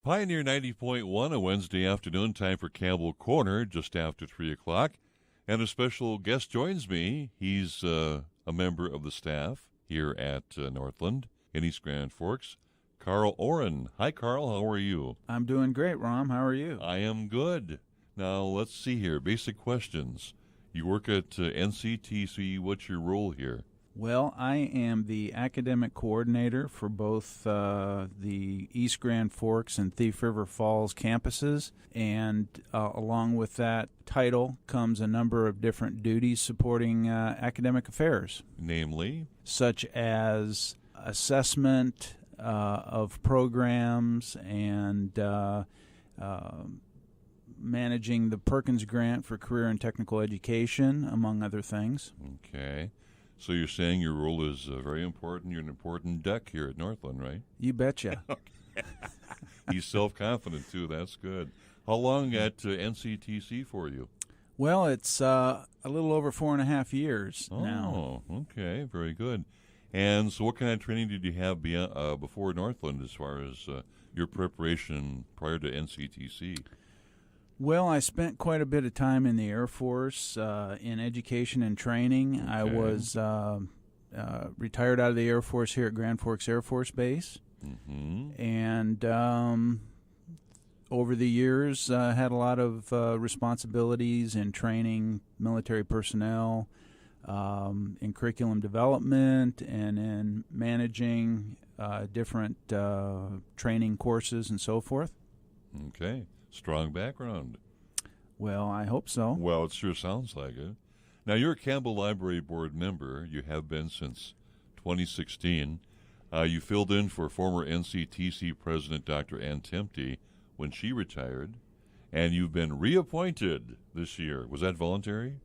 Pioneer 90.1, a Wednesday afternoon, time for Campbell Corner, just after 3 o'clock. And a special guest joins me. He's a member of the staff here at Northland in East Grand Forks, Karl Ohrn. Hi, Karl. How are you? I'm doing great, Rom. How are you? I am good. Now, let's see here. Basic questions. You work at NCTC. What's your role here? Well, I am the academic coordinator for both the East Grand Forks and Thief River Falls campuses, and along with that title comes a number of different duties supporting academic affairs. Namely? Such as assessment of programs and managing the Perkins Grant for Career and Technical Education, among other things. Okay. So you're saying your role is very important. You're an important duck here at Northland, right? You betcha. He's self-confident, too. That's good. How long at NCTC for you? Well, it's a little over 4.5 years now. Oh, okay. Very good. And so what kind of training did you have before Northland as far as your preparation prior to NCTC? Well, I spent quite a bit of time in the Air Force in education and training. Okay. I was retired out of the Air Force here at Grand Forks Air Force Base. Mm-hmm. And over the years, had a lot of responsibilities in training military personnel, in curriculum development, and in managing different training courses and so forth. Okay. Strong background. Well, I hope so. Well, it sure sounds like it. Now, you're a Campbell Library Board member. You have been since 2016. You filled in for former NCTC President Dr. Ann Tempte when she retired, and you've been reappointed this year. Was that voluntary?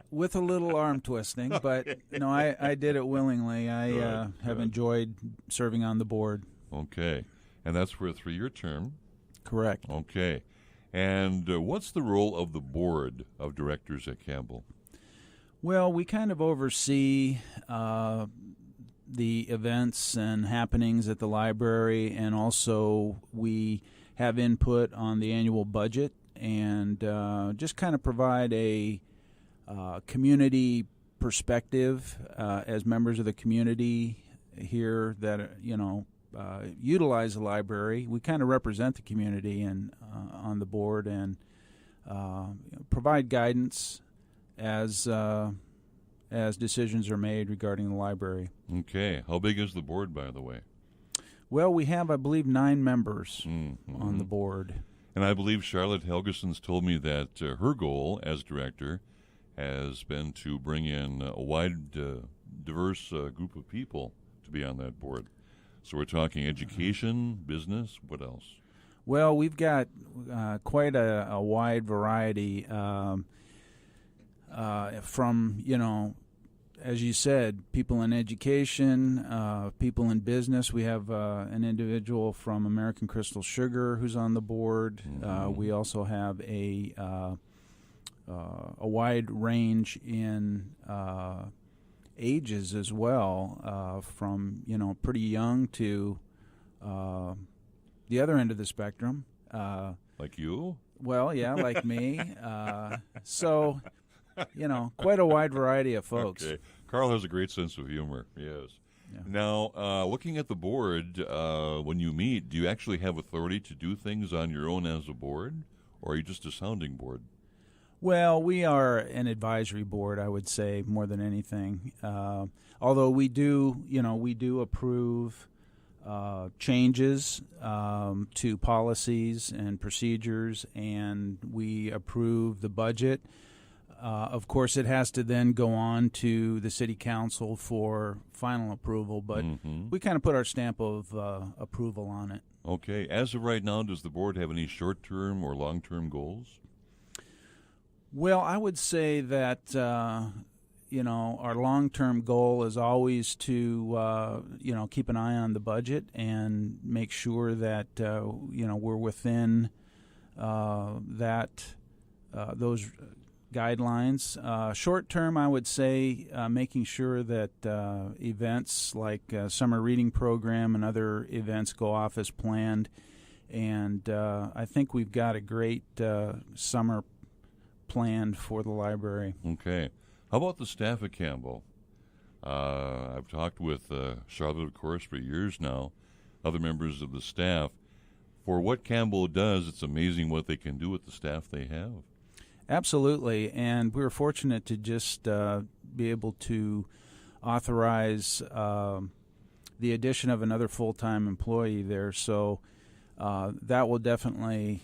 With a little arm twisting, but no, I did it willingly. I have enjoyed serving on the board. Okay. And that's for a 3-year term. Correct. Okay. And what's the role of the board of directors at Campbell? Well, we kind of oversee the events and happenings at the library, and also we have input on the annual budget and just kind of provide a community perspective as members of the community here that, utilize the library. We kind of represent the community and on the board and provide guidance as decisions are made regarding the library. Okay. How big is the board, by the way? Well, we have, I believe, 9 members on the board. And I believe Charlotte Helgeson's told me that her goal as director has been to bring in a wide, diverse group of people to be on that board. So we're talking education, business, what else? Well, we've got quite a wide variety from, as you said, people in education, people in business. We have an individual from American Crystal Sugar who's on the board. Mm-hmm. We also have a wide range in ages as well, from pretty young to the other end of the spectrum. Like you? Well, yeah, like me. So, quite a wide variety of folks. Okay. Karl has a great sense of humor. Yes. Yeah. Now, looking at the board, when you meet, do you actually have authority to do things on your own as a board, or are you just a sounding board? Well, we are an advisory board, I would say, more than anything. Although we do approve changes to policies and procedures, and we approve the budget. Of course, it has to then go on to the city council for final approval, but we kind of put our stamp of approval on it. Okay. As of right now, does the board have any short-term or long-term goals? Well, I would say that, our long-term goal is always to, keep an eye on the budget and make sure that, we're within those guidelines. Short term, I would say making sure that events like summer reading program and other events go off as planned. And I think we've got a great summer planned for the library. Okay. How about the staff at Campbell? I've talked with Charlotte, of course, for years now, other members of the staff. For what Campbell does, it's amazing what they can do with the staff they have. Absolutely, and we were fortunate to just be able to authorize the addition of another full-time employee there, so that will definitely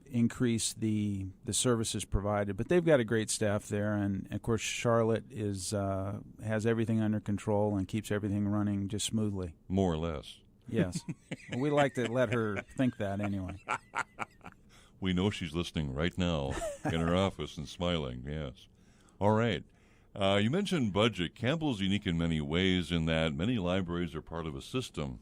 increase the services provided. But they've got a great staff there, and of course Charlotte has everything under control and keeps everything running just smoothly. More or less. Yes. Well, we like to let her think that anyway. We know she's listening right now in her office and smiling, yes. All right. You mentioned budget. Campbell's unique in many ways in that many libraries are part of a system.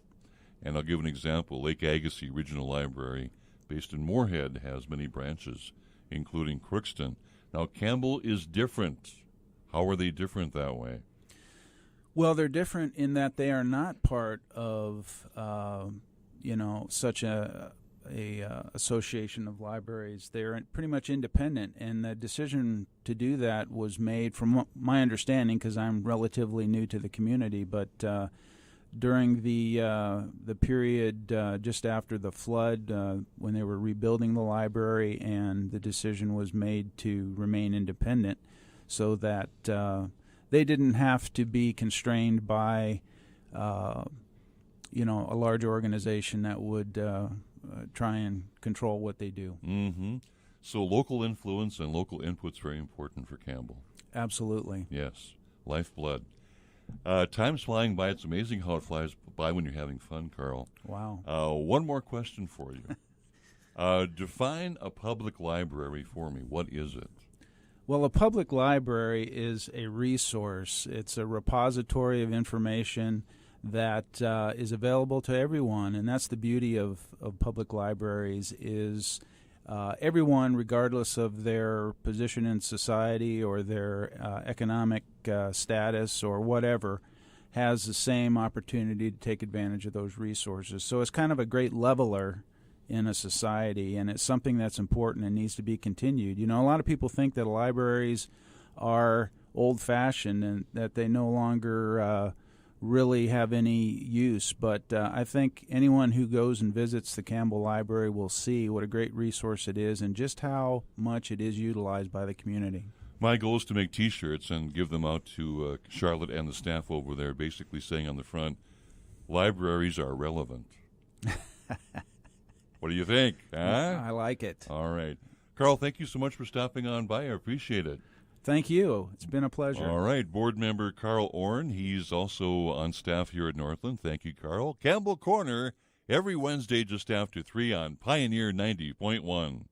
And I'll give an example. Lake Agassiz Regional Library, based in Moorhead, has many branches, including Crookston. Now, Campbell is different. How are they different that way? Well, they're different in that they are not part of, such a association of libraries. They're pretty much independent, and the decision to do that was made, from my understanding, because I'm relatively new to the community, but during the period just after the flood, when they were rebuilding the library, and the decision was made to remain independent, so that they didn't have to be constrained by, a large organization that would try and control what they do. Mm-hmm. So local influence and local input's very important for Campbell. Absolutely. Yes, lifeblood. Time's flying by. It's amazing how it flies by when you're having fun, Karl. Wow. One more question for you. Define a public library for me. What is it? Well, a public library is a resource. It's a repository of information that is available to everyone, and that's the beauty of public libraries is everyone, regardless of their position in society or their economic status or whatever, has the same opportunity to take advantage of those resources. So it's kind of a great leveler in a society, and it's something that's important and needs to be continued. A lot of people think that libraries are old-fashioned and that they no longer really have any use, but I think anyone who goes and visits the Campbell Library will see what a great resource it is and just how much it is utilized by the community. My goal is to make T-shirts and give them out to Charlotte and the staff over there, basically saying on the front, libraries are relevant. What do you think? Huh? I like it. All right. Karl, thank you so much for stopping on by. I appreciate it. Thank you. It's been a pleasure. All right. Board member Karl Ohrn. He's also on staff here at Northland. Thank you, Karl. Campbell Corner, every Wednesday just after 3 on Pioneer 90.1.